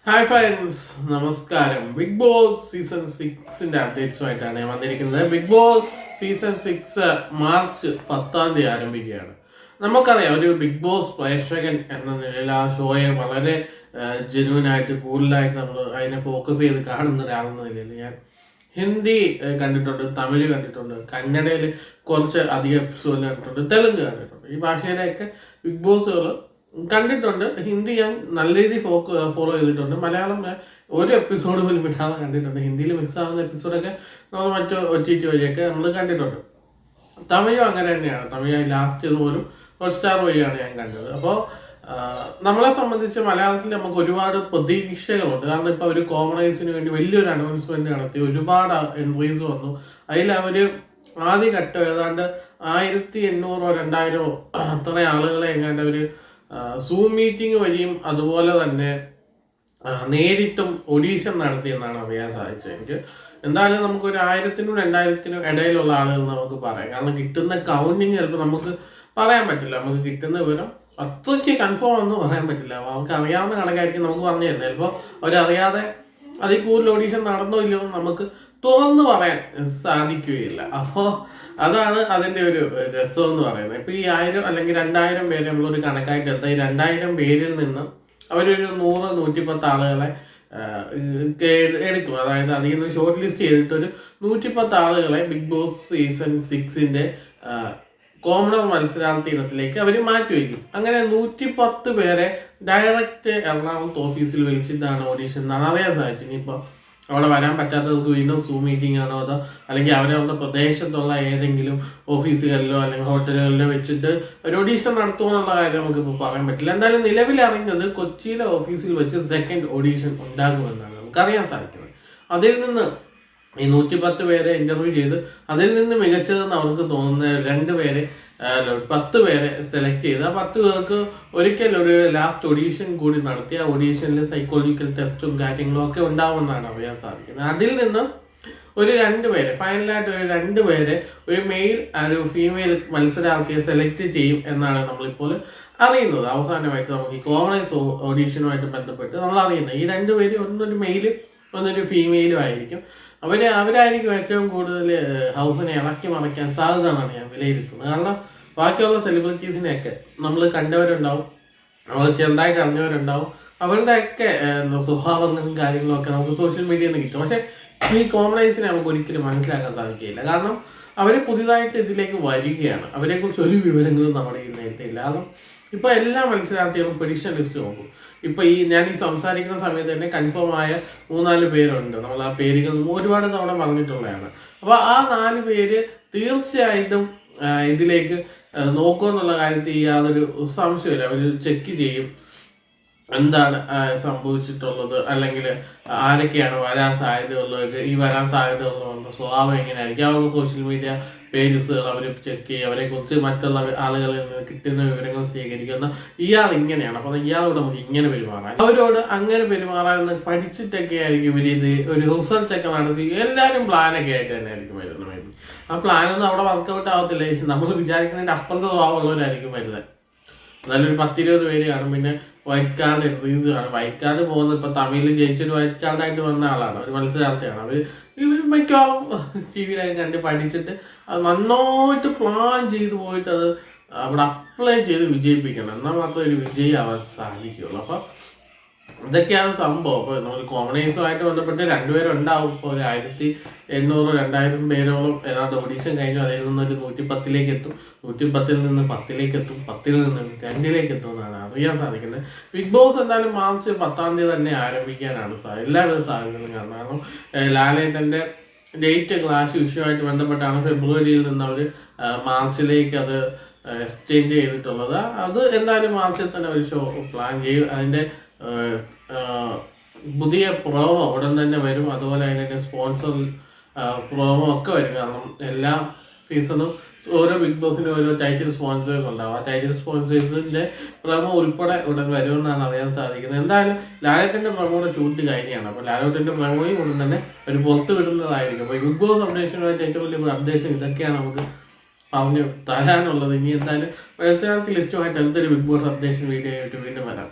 Hi friends, നമസ്കാരം. Big boss season 6 അപ്ഡേറ്റ്സുമായിട്ടാണ് ഞാൻ വന്നിരിക്കുന്നത്. ബിഗ് ബോസ് സീസൺ 6 മാർച്ച് 10 ആരംഭിക്കുകയാണ്. നമുക്കറിയാം, ഒരു ബിഗ് ബോസ് പ്രേക്ഷകൻ എന്ന നിലയിൽ ആ ഷോയെ വളരെ ജെന്യൂനായിട്ട് കൂടുതലായിട്ട് നമ്മൾ അതിനെ ഫോക്കസ് ചെയ്ത് കാണുന്ന ഒരാളെന്ന നിലയിൽ ഞാൻ ഹിന്ദി കണ്ടിട്ടുണ്ട്, തമിഴ് കണ്ടിട്ടുണ്ട്, കന്നഡയിൽ കുറച്ച് അധികം എപ്പിസോഡ് കണ്ടിട്ടുണ്ട്, തെലുങ്ക് കണ്ടിട്ടുണ്ട്. ഈ ഭാഷയിലൊക്കെ ബിഗ് ബോസുകൾ കണ്ടിട്ടുണ്ട്. ഹിന്ദി ഞാൻ നല്ല രീതിയിൽ ഫോളോ ചെയ്തിട്ടുണ്ട്. മലയാളം ഒരു എപ്പിസോഡ് പോലും വിടാതെ കണ്ടിട്ടുണ്ട്. ഹിന്ദിയിൽ മിസ്സാവുന്ന എപ്പിസോഡൊക്കെ നമ്മൾ മറ്റു OTT വഴിയൊക്കെ നമ്മൾ കണ്ടിട്ടുണ്ട്. തമിഴും അങ്ങനെ തന്നെയാണ്. തമിഴ് ലാസ്റ്റ് പോലും ഹോട്ട്സ്റ്റാർ വഴിയാണ് ഞാൻ കണ്ടത്. അപ്പോൾ നമ്മളെ സംബന്ധിച്ച് മലയാളത്തിൽ നമുക്ക് ഒരുപാട് പ്രതീക്ഷകളുണ്ട്. കാരണം ഇപ്പോൾ ഒരു കോമണൈസിന് വേണ്ടി വലിയൊരു അനൗൺസ്മെന്റ് നടത്തി, ഒരുപാട് എൻട്രീസ് വന്നു. അതിൽ അവർ ആദ്യഘട്ടം ഏതാണ്ട് 1800 2000 അത്ര ആളുകളെ എങ്ങാണ്ട് അവർ സൂം മീറ്റിംഗ് വഴിയും അതുപോലെ തന്നെ നേരിട്ടും ഓഡീഷൻ നടത്തിയെന്നാണ് അറിയാൻ സാധിച്ചത്. എനിക്ക് എന്തായാലും നമുക്കൊരു 1000-നും 2000-നും ഇടയിലുള്ള ആളുകൾ നമുക്ക് പറയാം. കാരണം കിട്ടുന്ന കൗണ്ടിങ് ചിലപ്പോൾ നമുക്ക് പറയാൻ പറ്റില്ല. നമുക്ക് കിട്ടുന്ന വിവരം അത്രയ്ക്ക് കൺഫേം ഒന്നും പറയാൻ പറ്റില്ല. നമുക്ക് അറിയാവുന്ന കണക്കായിരിക്കും നമുക്ക് പറഞ്ഞു തരുന്നത്. ചിലപ്പോൾ അവരറിയാതെ അതിൽ കൂടുതൽ ഓഡീഷൻ നടന്നോ ഇല്ലയോ നമുക്ക് തുറന്ന് പറയാൻ സാധിക്കുകയില്ല. അപ്പോൾ അതാണ് അതിൻ്റെ ഒരു രസം എന്ന് പറയുന്നത്. ഇപ്പോൾ ഈ 1000 അല്ലെങ്കിൽ 2000 പേരെ നമ്മളൊരു കണക്കായിട്ട് എടുത്താൽ ഈ 2000 പേരിൽ നിന്ന് അവരൊരു 100-110 ആളുകളെ എടുക്കും. അതായത് അതിൽ നിന്ന് ഷോർട്ട് ലിസ്റ്റ് ചെയ്തിട്ട് ഒരു 110 ആളുകളെ ബിഗ് ബോസ് സീസൺ 6 കോമണർ മത്സരാർത്ഥി ഇനത്തിലേക്ക് അവർ മാറ്റി വയ്ക്കും. അങ്ങനെ 110 പേരെ ഡയറക്റ്റ് എറണാകുളത്ത് ഓഫീസിൽ വിളിച്ചിട്ടാണ് ഓഡീഷൻ എന്നാണ് അറിയാൻ സാധിച്ചത്. ഇനിയിപ്പോൾ അവിടെ വരാൻ പറ്റാത്തവർക്ക് വീണ്ടും സൂം മീറ്റിംഗ് ആണോ അതോ അല്ലെങ്കിൽ അവരവരുടെ പ്രദേശത്തുള്ള ഏതെങ്കിലും ഓഫീസുകളിലോ അല്ലെങ്കിൽ ഹോട്ടലുകളിലോ വെച്ചിട്ട് ഒരു ഓഡീഷൻ നടത്തുമെന്നുള്ള കാര്യം നമുക്കിപ്പോൾ പറയാൻ പറ്റില്ല. എന്തായാലും നിലവിൽ അറിഞ്ഞത് കൊച്ചിയിലെ ഓഫീസിൽ വെച്ച് സെക്കൻഡ് ഓഡീഷൻ ഉണ്ടാകുമെന്നാണ് നമുക്കറിയാൻ സാധിക്കുന്നത്. അതിൽ നിന്ന് ഈ 110 പേരെ ഇന്റർവ്യൂ ചെയ്ത് അതിൽ നിന്ന് മികച്ചതെന്ന് അവർക്ക് തോന്നുന്ന 10 പേരെ സെലക്ട് ചെയ്ത് ആ 10 പേർക്ക് ഒരിക്കൽ ഒരു ലാസ്റ്റ് ഓഡീഷൻ കൂടി നടത്തി. ആ ഓഡീഷനിൽ സൈക്കോളജിക്കൽ ടെസ്റ്റും കാര്യങ്ങളും ഒക്കെ ഉണ്ടാവുമെന്നാണ് അറിയാൻ സാധിക്കുന്നത്. അതിൽ നിന്ന് ഒരു 2 പേരെ ഫൈനലായിട്ട് ഒരു 2 പേരെ ഒരു മെയിൽ ഒരു ഫീമെയിൽ മത്സരാർത്ഥിയെ സെലക്ട് ചെയ്യും എന്നാണ് നമ്മളിപ്പോൾ അറിയുന്നത്. അവസാനമായിട്ട് നമുക്ക് ഈ കോമണൈസ് ഓഡീഷനുമായിട്ട് ബന്ധപ്പെട്ട് നമ്മൾ അറിയുന്നത് ഈ 2 പേര് ഒന്നൊരു മെയിലും ഒന്നൊരു ഫീമെയിലും ആയിരിക്കും. അവരായിരിക്കും ഏറ്റവും കൂടുതൽ ഹൗസിനെ ഇളക്കി മറിക്കാൻ സാധ്യത എന്നാണ് ഞാൻ വിലയിരുത്തുന്നത്. കാരണം ബാക്കിയുള്ള സെലിബ്രിറ്റീസിനെയൊക്കെ നമ്മൾ കണ്ടവരുണ്ടാവും, നമ്മൾ ചെറുതായിട്ട് അറിഞ്ഞവരുണ്ടാവും. അവരുടെയൊക്കെ സ്വഭാവങ്ങളും കാര്യങ്ങളും ഒക്കെ നമുക്ക് സോഷ്യൽ മീഡിയയിൽ നിന്ന് കിട്ടും. പക്ഷേ ഈ കോമണൈസിനെ നമുക്ക് ഒരിക്കലും മനസ്സിലാക്കാൻ സാധിക്കില്ല. കാരണം അവർ പുതിയതായിട്ട് ഇതിലേക്ക് വരികയാണ്. അവരെക്കുറിച്ച് ഒരു വിവരങ്ങളും നമ്മുടെ കയ്യിൽ നേരത്തെ ഇല്ല. കാരണം ഇപ്പോൾ എല്ലാ മത്സരാർത്ഥികളും പൊസിഷൻ ലിസ്റ്റ് നോക്കും. ഇപ്പോൾ ഞാൻ ഈ സംസാരിക്കുന്ന സമയത്ത് തന്നെ കൺഫേം ആയ 3-4 പേരുണ്ട്. നമ്മൾ ആ പേരുകൾ ഒരുപാട് തവണ പറഞ്ഞിട്ടുള്ളതാണ്. അപ്പോൾ ആ 4 പേര് തീർച്ചയായിട്ടും ഇതിലേക്ക് നോക്കുമെന്നുള്ള കാര്യത്തിൽ യാതൊരു സംശയമില്ല. അവർ ചെക്ക് ചെയ്യും എന്താണ് സംഭവിച്ചിട്ടുള്ളത്, അല്ലെങ്കിൽ ആരൊക്കെയാണ് വരാൻ സാധ്യതയുള്ളത്, ഈ വരാൻ സാധ്യതയുള്ളവരുടെ സ്വഭാവം എങ്ങനെയായിരിക്കും. അവരുടെ സോഷ്യൽ മീഡിയ പേജസുകൾ അവർ ചെക്ക് ചെയ്യും. അവരെക്കുറിച്ച് മറ്റുള്ള ആളുകളിൽ നിന്ന് കിട്ടുന്ന വിവരങ്ങൾ സ്വീകരിക്കുന്ന ഇയാൾ ഇങ്ങനെയാണ്, അപ്പോൾ ഇയാളോട് നമുക്ക് ഇങ്ങനെ പെരുമാറാം, അവരോട് അങ്ങനെ പെരുമാറാമെന്ന് പഠിച്ചിട്ടൊക്കെ ആയിരിക്കും ഇവരിത് ഒരു റിസർച്ചൊക്കെ നടത്തി എല്ലാവരും പ്ലാനൊക്കെ ആയിട്ട് തന്നെ ആയിരിക്കും വരുന്നത്. ആ പ്ലാനൊന്നും അവിടെ വർക്കൗട്ട് ആവത്തില്ല. നമ്മൾ വിചാരിക്കുന്നതിൻ്റെ അപ്പുറത്തെ സ്വഭാവമുള്ളവരായിരിക്കും വരുന്നത്. നല്ലൊരു 10-20 പേര് കാണും. പിന്നെ വൈറ്റ് കാർഡ് എൻട്രീസ് കാണും. വൈറ്റ് കാർഡ് പോകുന്നത് ഇപ്പോൾ തമിഴിൽ ജയിച്ചൊരു വൈറ്റ് കാർഡായിട്ട് വന്ന ആളാണ്, ഒരു മത്സരാർത്ഥിയാണ്. ഇവർ മിക്കവാറും TVയിലൊക്കെ കണ്ട് പഠിച്ചിട്ട് അത് നന്നായിട്ട് പ്ലാൻ ചെയ്ത് പോയിട്ട് അത് അവിടെ അപ്ലൈ ചെയ്ത് വിജയിപ്പിക്കണം. എന്നാൽ മാത്രമേ ഒരു വിജയിയാവാൻ സാധിക്കുകയുള്ളൂ. അപ്പോൾ ഇതൊക്കെയാണ് സംഭവം. അപ്പോൾ നമ്മൾ കോമണൈസുമായിട്ട് ബന്ധപ്പെട്ട് 2 പേരുണ്ടാവും. ഇപ്പോൾ ഒരു 1800-2000 പേരോളം ഏതാണ്ട് ഓഡീഷൻ കഴിഞ്ഞു. അതിൽ നിന്നൊരു 110-ലേക്ക് എത്തും. 110-ൽ നിന്ന് 10-ലേക്ക് എത്തും. 10-ൽ നിന്ന് 2-ലേക്ക് എത്തും എന്നാണ് അറിയാൻ സാധിക്കുന്നത്. ബിഗ് ബോസ് എന്തായാലും മാർച്ച് 10 തന്നെ ആരംഭിക്കാനാണ് എല്ലാവരും സാധ്യതകളും. കാരണം ലാലേട്ടൻ്റെ ഡേറ്റ് ക്ലാഷ് ഇഷ്യൂമായിട്ട് ബന്ധപ്പെട്ടാണ് ഫെബ്രുവരിയിൽ നിന്ന് അവർ മാർച്ചിലേക്ക് അത് എക്സ്റ്റെൻഡ് ചെയ്തിട്ടുള്ളത്. അത് എന്തായാലും മാർച്ചിൽ തന്നെ ഒരു ഷോ പ്ലാൻ ചെയ്യും. അതിൻ്റെ പുതിയ പ്രോമോ ഉടൻ തന്നെ വരും. അതുപോലെ അതിൻ്റെ സ്പോൺസർ പ്രോമോ ഒക്കെ വരും. കാരണം എല്ലാ സീസണും ഓരോ ബിഗ് ബോസിനും ഓരോ ടൈറ്റിൽ സ്പോൺസേഴ്സ് ഉണ്ടാവും. ആ ടൈറ്റിൽ സ്പോൺസേഴ്സിൻ്റെ പ്രൊമോ ഉൾപ്പെടെ ഉടൻ വരുമെന്നാണ് അറിയാൻ സാധിക്കുന്നത്. എന്തായാലും ലാലേട്ടൻ്റെ പ്രൊമോയുടെ ഷൂട്ട് കഴിഞ്ഞാണ്. അപ്പോൾ ലാലേട്ടൻ്റെ പ്രൊമോയും ഉടൻ തന്നെ ഒരു പുറത്ത് വിടുന്നതായിരിക്കും. അപ്പോൾ ബിഗ് ബോസ് അപ്ഡേഷനുമായിട്ട് ഏറ്റവും വലിയ അപ്ഡേഷൻ ഇതൊക്കെയാണ് നമുക്ക് പറഞ്ഞു തരാനുള്ളത്. ഇനി എന്തായാലും മത്സരാർത്ഥി ലിസ്റ്റുമായിട്ട് അടുത്തൊരു ബിഗ് ബോസ് അപ്ഡേഷൻ വീഡിയോ ആയിട്ട് വീണ്ടും വരാം.